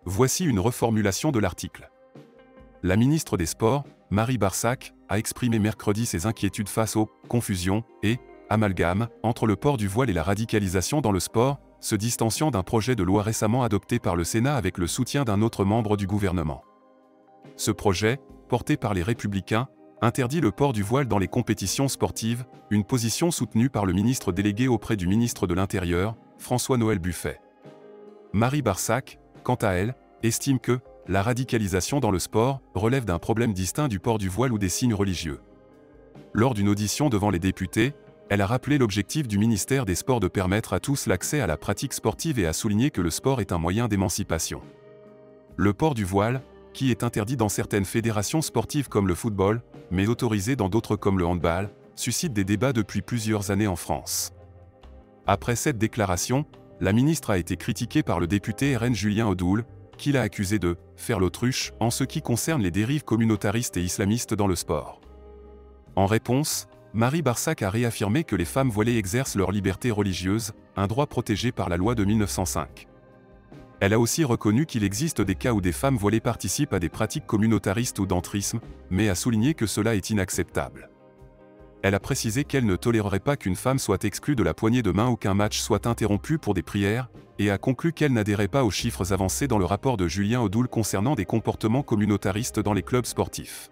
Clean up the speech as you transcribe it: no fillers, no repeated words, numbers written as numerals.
Voici une reformulation de l'article. La ministre des Sports, Marie Barsac, a exprimé mercredi ses inquiétudes face aux « confusions » et « amalgames » entre le port du voile et la radicalisation dans le sport, se distanciant d'un projet de loi récemment adopté par le Sénat avec le soutien d'un autre membre du gouvernement. Ce projet, porté par les Républicains, interdit le port du voile dans les compétitions sportives, une position soutenue par le ministre délégué auprès du ministre de l'Intérieur, François-Noël Buffet. Marie Barsac, quant à elle, estime que la radicalisation dans le sport relève d'un problème distinct du port du voile ou des signes religieux. Lors d'une audition devant les députés, elle a rappelé l'objectif du ministère des Sports de permettre à tous l'accès à la pratique sportive et a souligné que le sport est un moyen d'émancipation. Le port du voile, qui est interdit dans certaines fédérations sportives comme le football, mais autorisé dans d'autres comme le handball, suscite des débats depuis plusieurs années en France. Après cette déclaration, la ministre a été critiquée par le député RN Julien Audoul, qui l'a accusé de « faire l'autruche » en ce qui concerne les dérives communautaristes et islamistes dans le sport. En réponse, Marie Barsac a réaffirmé que les femmes voilées exercent leur liberté religieuse, un droit protégé par la loi de 1905. Elle a aussi reconnu qu'il existe des cas où des femmes voilées participent à des pratiques communautaristes ou d'entrisme, mais a souligné que cela est inacceptable. Elle a précisé qu'elle ne tolérerait pas qu'une femme soit exclue de la poignée de main ou qu'un match soit interrompu pour des prières, et a conclu qu'elle n'adhérait pas aux chiffres avancés dans le rapport de Julien Audoul concernant des comportements communautaristes dans les clubs sportifs.